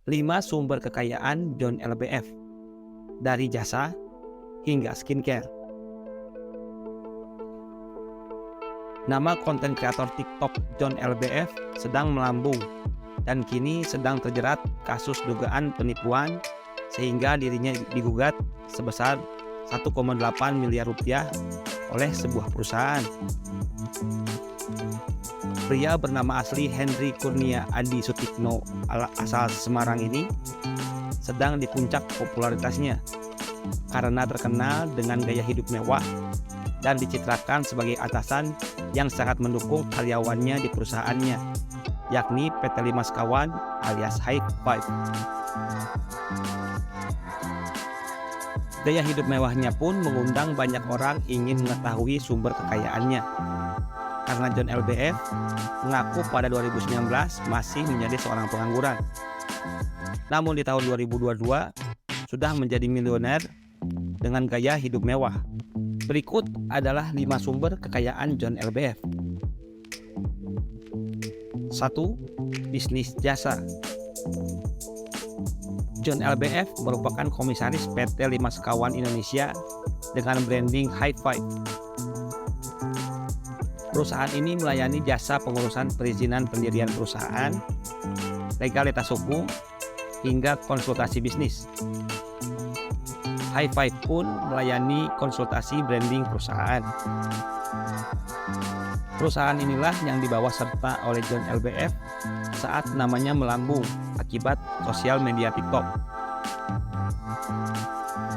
5 sumber kekayaan John LBF, dari jasa hingga skincare. Nama konten kreator TikTok John LBF sedang melambung dan kini sedang terjerat kasus dugaan penipuan sehingga dirinya digugat sebesar 1,8 miliar rupiah oleh sebuah perusahaan. Pria bernama asli Henry Kurnia Adi Sutikno asal Semarang ini sedang di puncak popularitasnya karena terkenal dengan gaya hidup mewah dan dicitrakan sebagai atasan yang sangat mendukung karyawannya di perusahaannya, yakni PT 5 Sekawan alias High Five. Gaya hidup mewahnya pun mengundang banyak orang ingin mengetahui sumber kekayaannya. Karena John LBF mengaku pada 2019 masih menjadi seorang pengangguran. Namun di tahun 2022 sudah menjadi miliuner dengan gaya hidup mewah. Berikut adalah 5 sumber kekayaan John LBF. 1. Bisnis jasa. John LBF merupakan komisaris PT 5 Sekawan Indonesia dengan branding High Five. Perusahaan ini melayani jasa pengurusan perizinan pendirian perusahaan, legalitas hukum, hingga konsultasi bisnis. High Five pun melayani konsultasi branding perusahaan. Perusahaan inilah yang dibawa serta oleh John LBF saat namanya melambung akibat sosial media TikTok.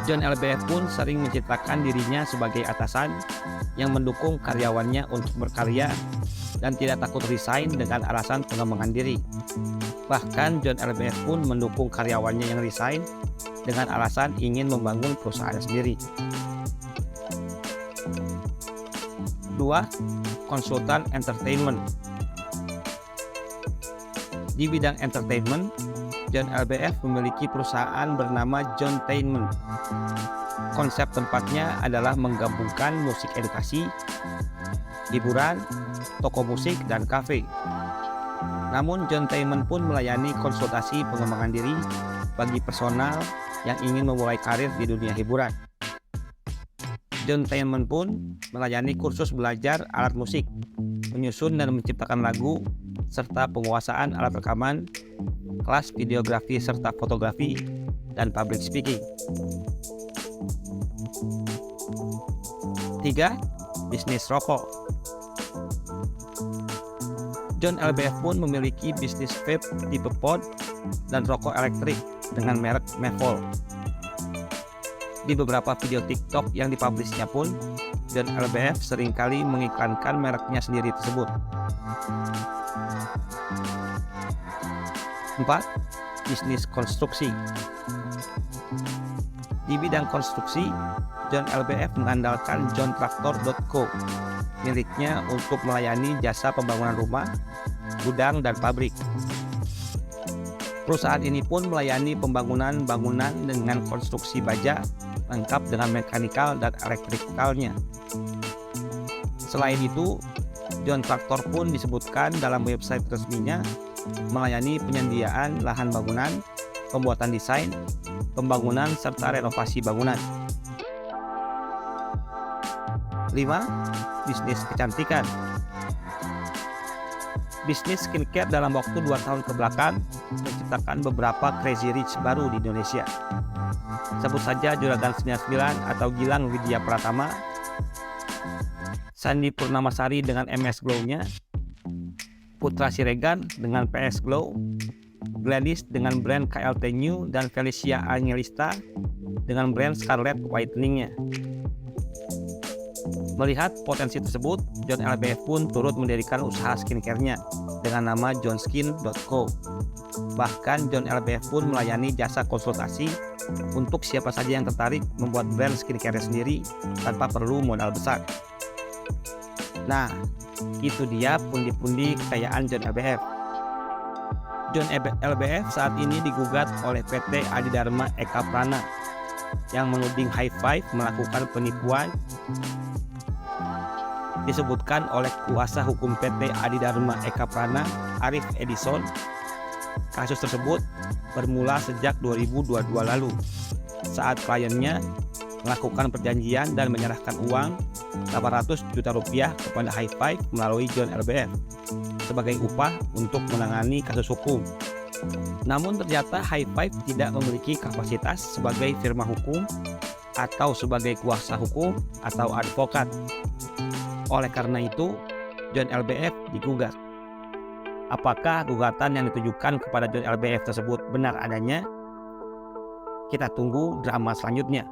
John LBF pun sering mencitrakan dirinya sebagai atasan yang mendukung karyawannya untuk berkarya dan tidak takut resign dengan alasan pengembangan diri. Bahkan John LBF pun mendukung karyawannya yang resign dengan alasan ingin membangun perusahaan sendiri. 2. Konsultan entertainment. Di bidang entertainment, John LBF memiliki perusahaan bernama Johntainment. Konsep tempatnya adalah menggabungkan musik edukasi, hiburan, toko musik, dan kafe. Namun Johntainment pun melayani konsultasi pengembangan diri bagi personal yang ingin memulai karir di dunia hiburan. Johntainment pun melayani kursus belajar alat musik, menyusun dan menciptakan lagu, serta penguasaan alat rekaman, kelas videografi serta fotografi, dan public speaking. 3. Bisnis rokok. John LBF pun memiliki bisnis vape tipe pod dan rokok elektrik dengan merek Mevol. Di beberapa video TikTok yang dipublishnya pun, John LBF seringkali mengiklankan mereknya sendiri tersebut. 4. Bisnis konstruksi. Di bidang konstruksi, John LBF mengandalkan johntraktor.co miliknya untuk melayani jasa pembangunan rumah, gudang, dan pabrik. Perusahaan ini pun melayani pembangunan bangunan dengan konstruksi baja lengkap dengan mekanikal dan elektrikalnya. Selain itu, John Traktor pun disebutkan dalam website resminya melayani penyediaan lahan bangunan, pembuatan desain, pembangunan, serta renovasi bangunan. 5. Bisnis kecantikan. Bisnis skincare dalam waktu 2 tahun kebelakang menciptakan beberapa crazy rich baru di Indonesia. Sebut saja Juragan 99 atau Gilang Widya Pratama, Sandy Purnamasari dengan MS Glow-nya, Putra Siregar dengan PS Glow, Gladys dengan brand KLT New, dan Felicia Angelista dengan brand Scarlett Whitening-nya. Melihat potensi tersebut, John LBF pun turut mendirikan usaha skincare-nya dengan nama johnskin.co. Bahkan John LBF pun melayani jasa konsultasi untuk siapa saja yang tertarik membuat brand skincare sendiri tanpa perlu modal besar. Nah, itu dia pundi-pundi kekayaan John LBF. John LBF saat ini digugat oleh PT Adidharma Eka Prana yang menuding High Five melakukan penipuan. Disebutkan oleh kuasa hukum PT Adidharma Eka Prana, Arif Edison, Kasus tersebut bermula sejak 2022 lalu, saat kliennya melakukan perjanjian dan menyerahkan uang 800 juta rupiah kepada Hi5 melalui John LBF sebagai upah untuk menangani kasus hukum. Namun ternyata Hi5 tidak memiliki kapasitas sebagai firma hukum atau sebagai kuasa hukum atau advokat. Oleh karena itu, John LBF digugat. Apakah gugatan yang ditujukan kepada John LBF tersebut benar adanya? Kita tunggu drama selanjutnya.